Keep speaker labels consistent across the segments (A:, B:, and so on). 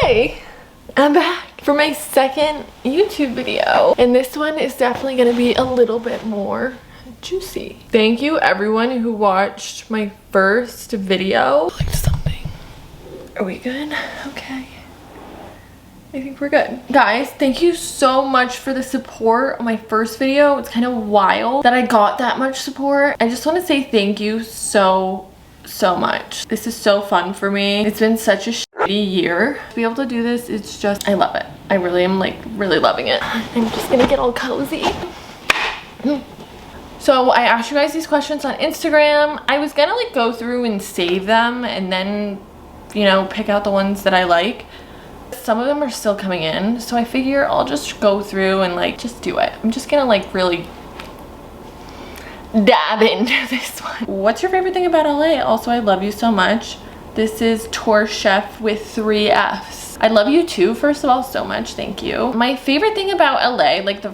A: Hey, I'm back for my second YouTube video, and this one is definitely going to be a little bit more juicy. Thank you everyone who watched my first video. Like something. Are we good? Okay. I think we're good. Guys, thank you so much for the support on my first video. It's kind of wild that I got that much support. I just want to say thank you so much. This is so fun for me. It's been such a shitty year. To be able to do this, it's just, I love it. I really am like really loving it. I'm just gonna get all cozy. So I asked you guys these questions on Instagram. I was gonna like go through and save them and then, you know, pick out the ones that I like. Some of them are still coming in, so I figure I'll just go through and like just do it. I'm just gonna like really dive into this one. What's your favorite thing about LA? Also, I love you so much. This is Tour Chef with 3 F's. I love you too, first of all, so much. Thank you. My favorite thing about LA, like the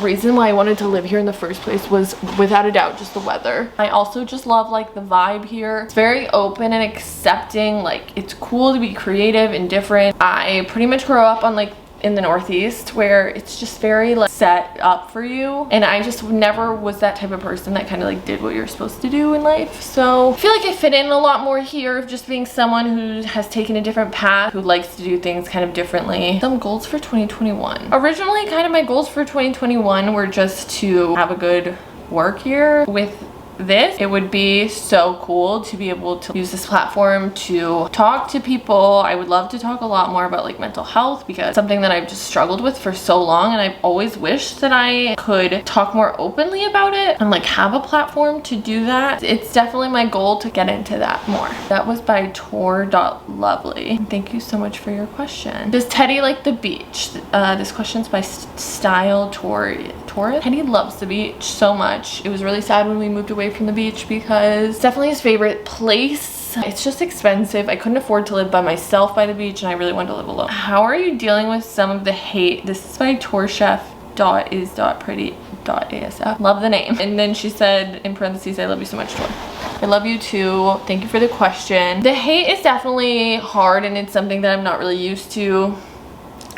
A: reason why I wanted to live here in the first place was without a doubt just the weather. I also just love like the vibe here. It's very open and accepting. Like it's cool to be creative and different. I pretty much grew up on like in the Northeast where it's just very like set up for you, and I just never was that type of person that kind of like did what you're supposed to do in life. So I feel like I fit in a lot more here of just being someone who has taken a different path, who likes to do things kind of differently. Some goals for 2021. Originally kind of my goals for 2021 were just to have a good work year. With this, it would be so cool to be able to use this platform to talk to people. I would love to talk a lot more about like mental health, because it's something that I've just struggled with for so long, and I've always wished that I could talk more openly about it and like have a platform to do that. It's definitely my goal to get into that more. That was by tour.lovely. Thank you so much for your question. Does Teddy like the beach? This question's by Style Tourist. Teddy loves the beach so much. It was really sad when we moved away from the beach because it's definitely his favorite place. It's just expensive. I couldn't afford to live by myself by the beach, and I really wanted to live alone. How are you dealing with some of the hate? This is by tourchef.is.pretty.asf. Love the name. And then she said in parentheses, I love you so much, Tor. I love you too. Thank you for the question. The hate is definitely hard, and it's something that I'm not really used to.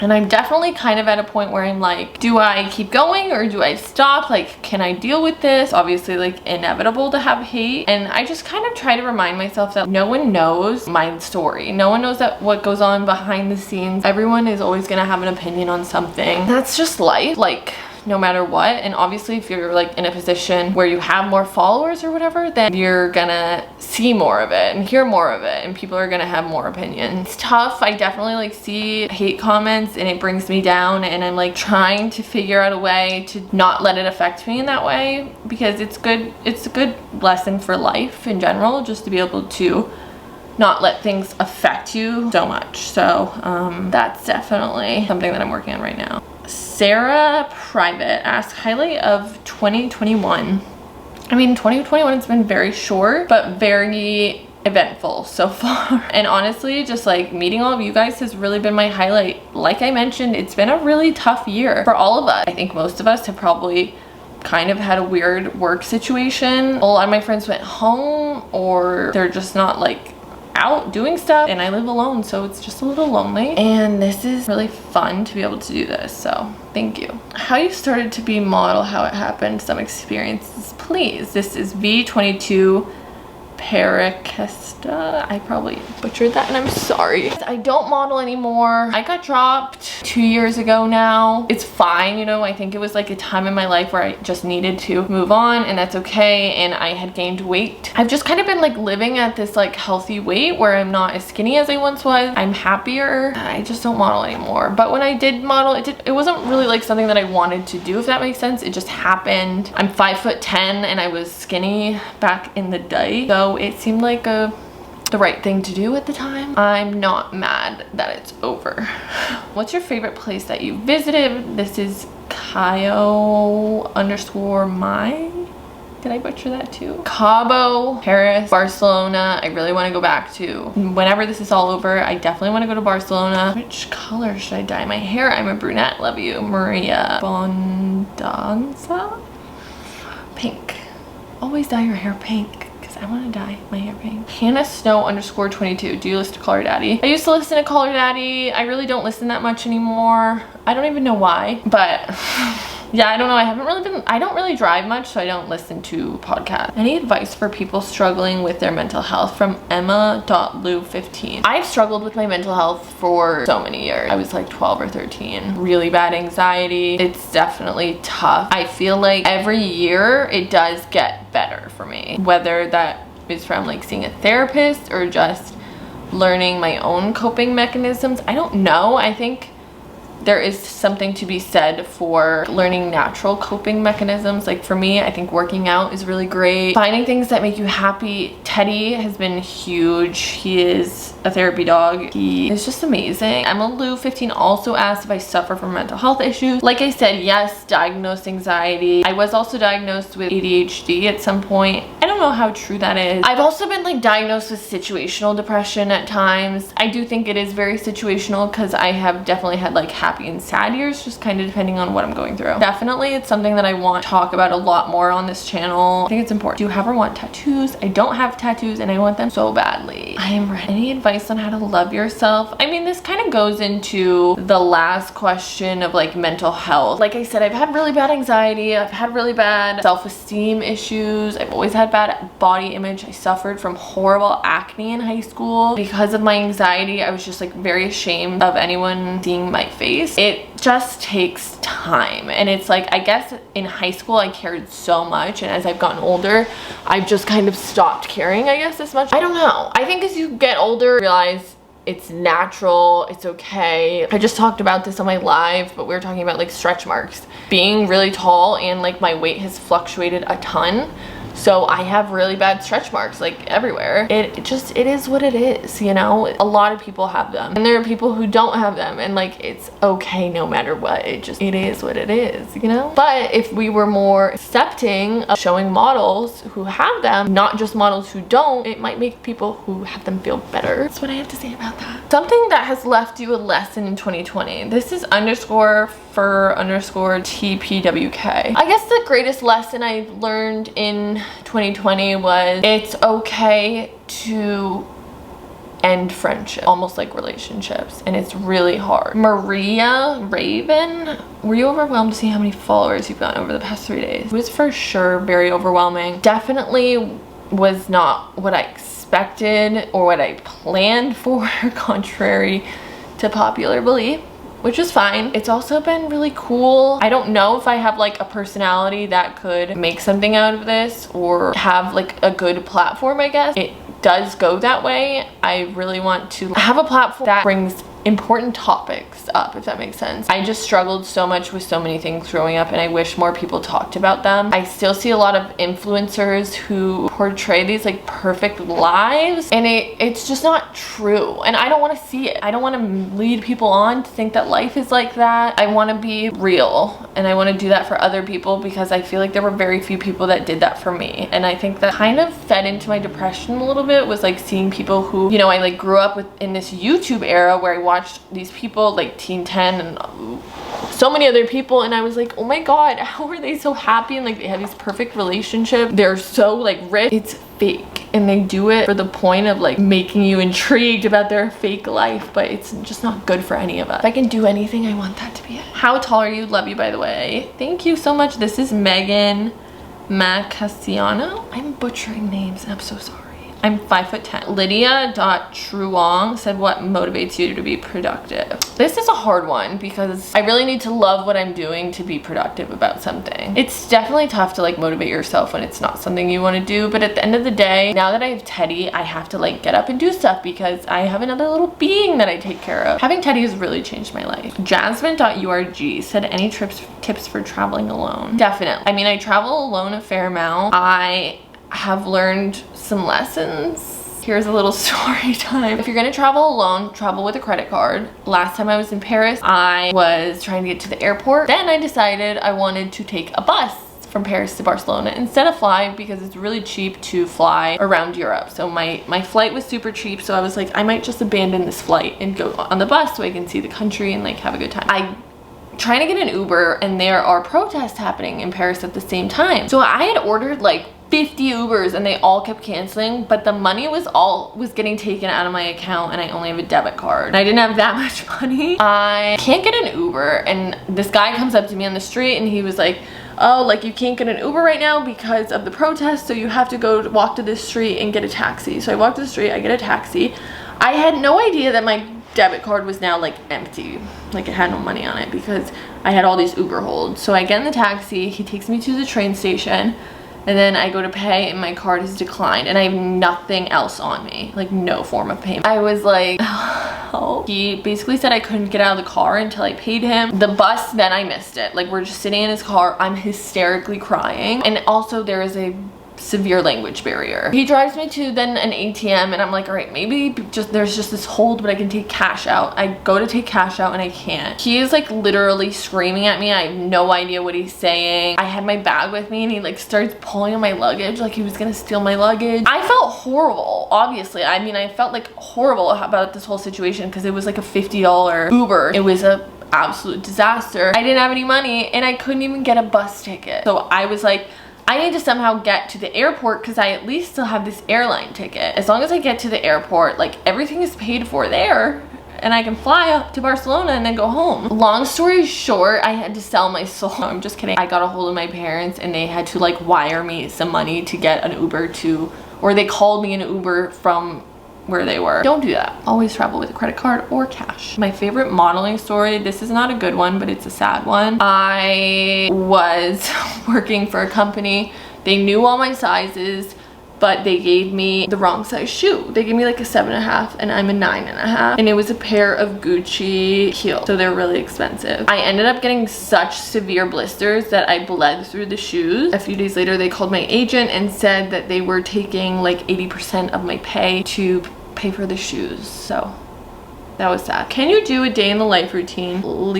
A: And I'm definitely kind of at a point where I'm like, do I keep going or do I stop? Like, can I deal with this? Obviously, like, inevitable to have hate. And I just kind of try to remind myself that no one knows my story. No one knows that what goes on behind the scenes. Everyone is always gonna have an opinion on something. That's just life. Like, no matter what. And obviously if you're like in a position where you have more followers or whatever, then you're gonna see more of it and hear more of it, and people are gonna have more opinions. It's tough. I definitely like see hate comments and it brings me down, and I'm like trying to figure out a way to not let it affect me in that way, because it's good. It's a good lesson for life in general, just to be able to not let things affect you so much. So that's definitely something that I'm working on right now. Sarah Private asked, highlight of 2021. I mean, 2021 has been very short, but very eventful so far. And honestly, just like meeting all of you guys has really been my highlight. Like I mentioned, it's been a really tough year for all of us. I think most of us have probably kind of had a weird work situation. A lot of my friends went home, or they're just not like out doing stuff, and I live alone, so it's just a little lonely, and this is really fun to be able to do this, so thank you. How you started to be model, how it happened, some experiences, please. This is V22 Paracasta. I probably butchered that and I'm sorry. I don't model anymore. I got dropped 2 years ago now. It's fine, you know. I think it was like a time in my life where I just needed to move on, and that's okay. And I had gained weight. I've just kind of been like living at this like healthy weight where I'm not as skinny as I once was. I'm happier. I just don't model anymore. But when I did model, it wasn't really like something that I wanted to do, if that makes sense. It just happened. I'm 5'10" and I was skinny back in the day, so it seemed like the right thing to do at the time. I'm not mad that it's over. What's your favorite place that you visited? This is Kayo_my. Did I butcher that too? Cabo, Paris, Barcelona. I really want to go back to. Whenever this is all over, I definitely want to go to Barcelona. Which color should I dye my hair? I'm a brunette. Love you. Maria Bondanza. Pink. Always dye your hair pink, because I want to dye my hair pink. Hannah Snow _22. Do you listen to Call Her Daddy? I used to listen to Call Her Daddy. I really don't listen that much anymore. I don't even know why, but yeah, I don't know. I don't really drive much, so I don't listen to podcasts. Any advice for people struggling with their mental health? From Emma.Lou15. I've struggled with my mental health for so many years. I was like 12 or 13. Really bad anxiety. It's definitely tough. I feel like every year it does get better for me. Whether that is from like seeing a therapist or just learning my own coping mechanisms. I don't know. I think there is something to be said for learning natural coping mechanisms. Like for me, I think working out is really great. Finding things that make you happy. Teddy has been huge. He is a therapy dog. He is just amazing. Emma Lou 15 also asked if I suffer from mental health issues. Like I said, yes, diagnosed anxiety. I was also diagnosed with ADHD at some point. I don't know how true that is. I've also been like diagnosed with situational depression at times. I do think it is very situational because I have definitely had like happy and sad years, just kind of depending on what I'm going through. Definitely it's something that I want to talk about a lot more on this channel. I think it's important. Do you ever want tattoos? I don't have tattoos and I want them so badly. I am ready. Any advice on how to love yourself? I mean, this kind of goes into the last question of like mental health. Like I said, I've had really bad anxiety. I've had really bad self-esteem issues. I've always had bad body image. I suffered from horrible acne in high school. Because of my anxiety, I was just like very ashamed of anyone seeing my face. It just takes time, and it's like, I guess in high school I cared so much, and as I've gotten older I've just kind of stopped caring, I guess, as much. I don't know. I think as you get older, you realize it's natural, it's okay. I just talked about this on my live, but we were talking about like stretch marks. Being really tall and like my weight has fluctuated a ton. So I have really bad stretch marks like everywhere. It is what it is, you know? A lot of people have them and there are people who don't have them, and like it's okay no matter what. It is what it is, you know? But if we were more accepting of showing models who have them, not just models who don't, it might make people who have them feel better. That's what I have to say about that. Something that has left you a lesson in 2020. This is _for_TPWK. I guess the greatest lesson I learned in 2020 was it's okay to end friendship, almost like relationships, and it's really hard. Maria Raven, were you overwhelmed to see how many followers you've gotten over the past 3 days? It was for sure very overwhelming. Definitely was not what I expected or what I planned for, contrary to popular belief, which is fine. It's also been really cool. I don't know if I have like a personality that could make something out of this or have like a good platform, I guess. It does go that way. I really want to have a platform that brings important topics up, if that makes sense. I just struggled so much with so many things growing up, and I wish more people talked about them. I still see a lot of influencers who portray these like perfect lives, and it's just not true, and I don't want to see it. I don't want to lead people on to think that life is like that. I want to be real, and I want to do that for other people because I feel like there were very few people that did that for me, and I think that kind of fed into my depression a little bit, was like seeing people who, you know, I like grew up with in this YouTube era where I watched these people like Teen 10 and so many other people, and I was like, oh my god, how are they so happy and like they have these perfect relationships, they're so like rich. It's fake, and they do it for the point of like making you intrigued about their fake life, but it's just not good for any of us. If I can do anything, I want that to be it. How tall are you? Love you, by the way. Thank you so much. This is Megan Macasiano. I'm butchering names, I'm so sorry. I'm 5'10". Lydia.Truong said, what motivates you to be productive? This is a hard one because I really need to love what I'm doing to be productive about something. It's definitely tough to like motivate yourself when it's not something you want to do, but at the end of the day, now that I have Teddy, I have to like get up and do stuff because I have another little being that I take care of. Having Teddy has really changed my life. Jasmine.urg said, any tips for traveling alone? Definitely. I mean, I travel alone a fair amount. I have learned some lessons. Here's a little story time. If you're gonna travel alone, travel with a credit card. Last time I was in Paris, I was trying to get to the airport. Then I decided I wanted to take a bus from Paris to Barcelona instead of fly because it's really cheap to fly around Europe. So my flight was super cheap, so I was like, I might just abandon this flight and go on the bus so I can see the country and like have a good time. I'm trying to get an Uber and there are protests happening in Paris at the same time. So I had ordered like 50 Ubers and they all kept canceling, but the money was getting taken out of my account and I only have a debit card. And I didn't have that much money. I can't get an Uber, and this guy comes up to me on the street and he was like, oh, like you can't get an Uber right now because of the protest, so you have to go walk to this street and get a taxi. So I walk to the street, I get a taxi. I had no idea that my debit card was now like empty, like it had no money on it because I had all these Uber holds. So I get in the taxi, he takes me to the train station, and then I go to pay and my card is declined and I have nothing else on me, like no form of payment. I was like, oh. He basically said I couldn't get out of the car until I paid him. The bus, then I missed it. Like we're just sitting in his car, I'm hysterically crying, and also there is a severe language barrier. He drives me to then an ATM and I'm like, all right, maybe there's just this hold, but I can take cash out. I go to take cash out and I can't. He is like literally screaming at me. I have no idea what he's saying. I had my bag with me and he like starts pulling on my luggage like he was gonna steal my luggage. I felt horrible, obviously. I mean, I felt like horrible about this whole situation because it was like a $50 Uber. It was a absolute disaster. I didn't have any money and I couldn't even get a bus ticket. So I was like, I need to somehow get to the airport because I at least still have this airline ticket. As long as I get to the airport, like everything is paid for there and I can fly up to Barcelona and then go home. Long story short, I had to sell my soul. No, I'm just kidding. I got a hold of my parents and they had to like wire me some money to get an Uber to, or they called me an Uber from where they were. Don't do that. Always travel with a credit card or cash. My favorite modeling story, this is not a good one, but it's a sad one. I was working for a company. They knew all my sizes, but they gave me the wrong size shoe. They gave me like a 7.5 and I'm a 9.5. And it was a pair of Gucci heels. So they're really expensive. I ended up getting such severe blisters that I bled through the shoes. A few days later, they called my agent and said that they were taking like 80% of my pay to pay for the shoes. So that was sad. Can you do a day in the life routine? Or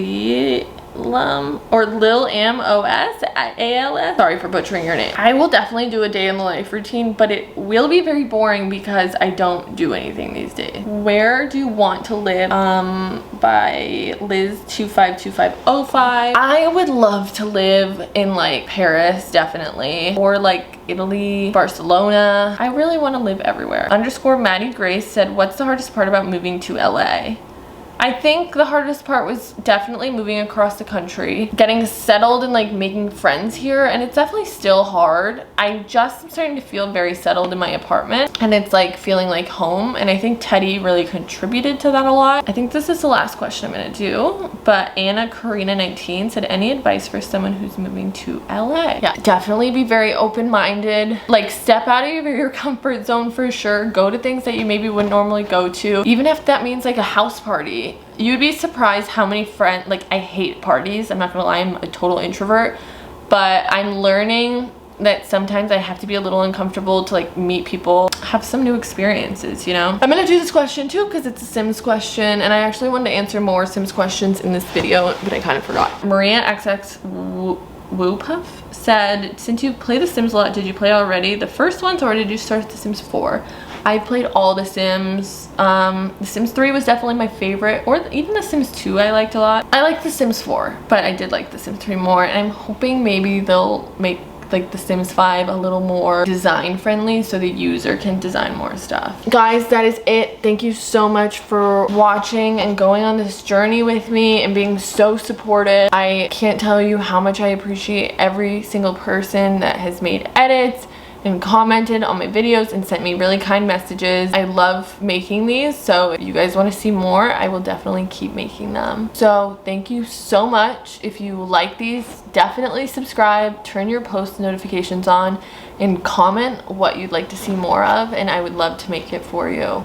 A: Lil M-O-S A-L-S. Sorry for butchering your name. I will definitely do a day in the life routine, but it will be very boring because I don't do anything these days. Where do you want to live? By Liz252505. I would love to live in like Paris, definitely, or like Italy, Barcelona. I really want to live everywhere. _Maddie Grace said, what's the hardest part about moving to LA? I think the hardest part was definitely moving across the country, getting settled and like making friends here, and it's definitely still hard. I just am starting to feel very settled in my apartment and it's like feeling like home, and I think Teddy really contributed to that a lot. I think this is the last question I'm gonna do, but Anna Karina 19 said, any advice for someone who's moving to LA? Yeah, definitely be very open-minded. Like step out of your comfort zone for sure. Go to things that you maybe wouldn't normally go to, even if that means like a house party. You'd be surprised how many friends, like I hate parties, I'm not gonna lie, I'm a total introvert, but I'm learning that sometimes I have to be a little uncomfortable to like meet people, have some new experiences, you know? I'm gonna do this question too because it's a Sims question, and I actually wanted to answer more Sims questions in this video, but I kind of forgot. Maria XX Woopuff said, since you play The Sims a lot, did you play already the first ones or did you start The Sims 4? I played all The Sims. The Sims 3 was definitely my favorite, or even The Sims 2 I liked a lot. I liked The Sims 4, but I did like The Sims 3 more, and I'm hoping maybe they'll make like The Sims 5 a little more design friendly so the user can design more stuff. Guys, that is it. Thank you so much for watching and going on this journey with me and being so supportive. I can't tell you how much I appreciate every single person that has made edits and commented on my videos and sent me really kind messages. I love making these, so if you guys want to see more, I will definitely keep making them. So thank you so much. If you like these, definitely subscribe, turn your post notifications on, and comment what you'd like to see more of, and I would love to make it for you.